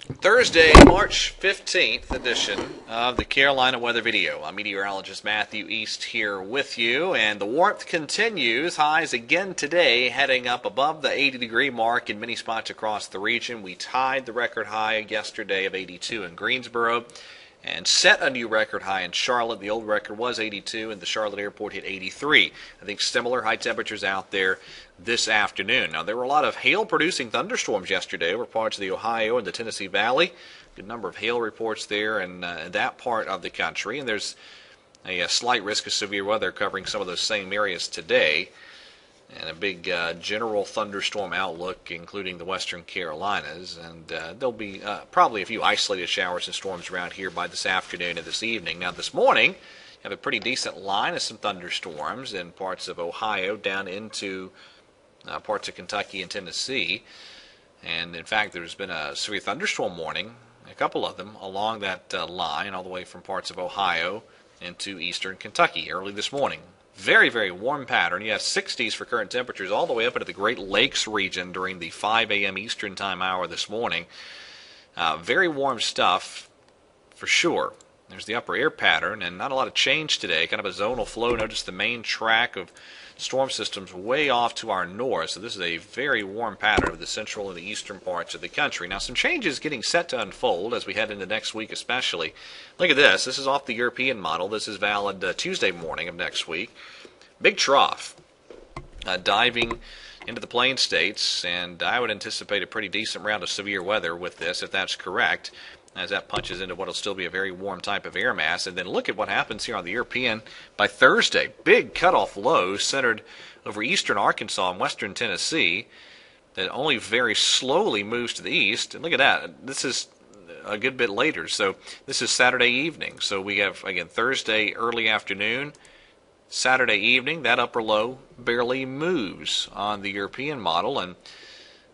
Thursday, March 15th edition of the Carolina Weather Video. I'm meteorologist Matthew East here with you, and the warmth continues. Highs again today, heading up above the 80-degree mark in many spots across the region. We tied the record high yesterday of 82 in Greensboro and set a new record high in Charlotte. The old record was 82, and the Charlotte airport hit 83. I think similar high temperatures out there this afternoon. Now, there were a lot of hail-producing thunderstorms yesterday over parts of the Ohio and the Tennessee Valley. Good number of hail reports there in that part of the country, and there's a slight risk of severe weather covering some of those same areas today, and a big general thunderstorm outlook, including the western Carolinas. And there'll be probably a few isolated showers and storms around here by this afternoon and this evening. Now, this morning, you have a pretty decent line of some thunderstorms in parts of Ohio down into parts of Kentucky and Tennessee. And, in fact, there's been a severe thunderstorm warning, a couple of them, along that line all the way from parts of Ohio into eastern Kentucky early this morning. Very, very warm pattern. You have 60s for current temperatures all the way up into the Great Lakes region during the 5 a.m. Eastern Time hour this morning. Very warm stuff for sure. There's the upper air pattern, and not a lot of change today. Kind of a zonal flow. Notice the main track of storm systems way off to our north. So this is a very warm pattern of the central and the eastern parts of the country. Now, some changes getting set to unfold as we head into next week especially. Look at this. This is off the European model. This is valid Tuesday morning of next week. Big trough diving into the Plain States, and I would anticipate a pretty decent round of severe weather with this, if that's correct, as that punches into what will still be a very warm type of air mass. And then look at what happens here on the European by Thursday. Big cutoff low centered over eastern Arkansas and western Tennessee that only very slowly moves to the east. And look at that. This is a good bit later. So this is Saturday evening. So we have, again, Thursday early afternoon, Saturday evening. That upper low barely moves on the European model, and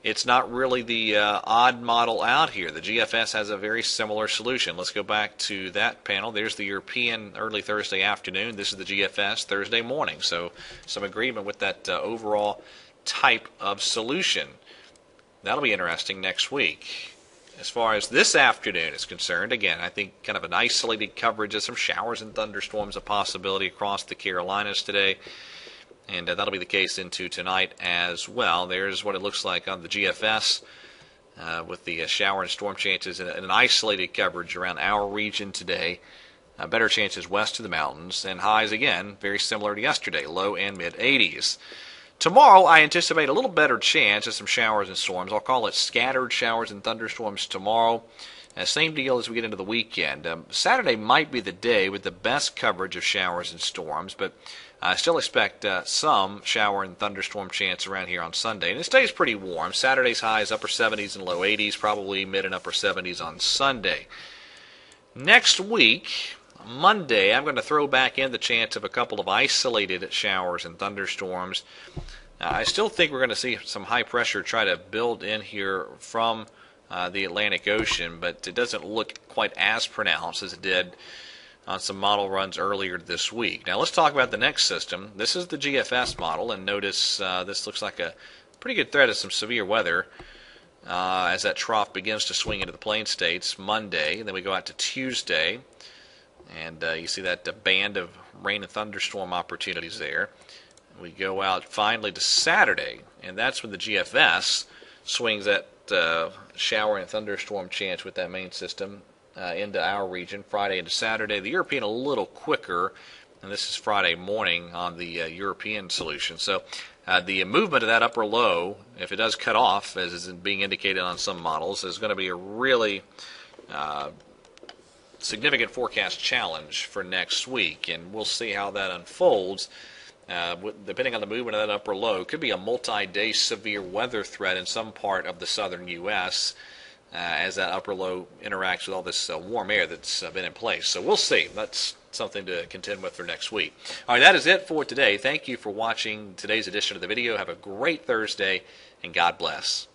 it's not really the odd model out here. The GFS has a very similar solution. Let's go back to that panel. There's the European early Thursday afternoon. This is the GFS Thursday morning. So some agreement with that overall type of solution. That'll be interesting next week. As far as this afternoon is concerned, again, I think kind of an isolated coverage of some showers and thunderstorms, a possibility across the Carolinas today. And that'll be the case into tonight as well. There's what it looks like on the GFS with the shower and storm chances and an isolated coverage around our region today. Better chances west of the mountains, and highs again very similar to yesterday, low and mid 80s. Tomorrow I anticipate a little better chance of some showers and storms. I'll call it scattered showers and thunderstorms tomorrow. Same deal as we get into the weekend. Saturday might be the day with the best coverage of showers and storms, but I still expect some shower and thunderstorm chance around here on Sunday. And it stays pretty warm. Saturday's highs upper 70s and low 80s, probably mid and upper 70s on Sunday. Next week, Monday, I'm going to throw back in the chance of a couple of isolated showers and thunderstorms. I still think we're going to see some high pressure try to build in here from the Atlantic Ocean, but it doesn't look quite as pronounced as it did on some model runs earlier this week. Now let's talk about the next system. This is the GFS model, and notice this looks like a pretty good threat of some severe weather as that trough begins to swing into the Plain States Monday, and then we go out to Tuesday, and you see that band of rain and thunderstorm opportunities there. We go out finally to Saturday, and that's when the GFS swings that shower and thunderstorm chance with that main system into our region Friday into Saturday. The European a little quicker, and this is Friday morning on the European solution. So the movement of that upper low, if it does cut off, as is being indicated on some models, is going to be a really significant forecast challenge for next week, and we'll see how that unfolds. Depending on the movement of that upper low, could be a multi-day severe weather threat in some part of the southern U.S. As that upper low interacts with all this warm air that's been in place. So we'll see. That's something to contend with for next week. All right, that is it for today. Thank you for watching today's edition of the video. Have a great Thursday, and God bless.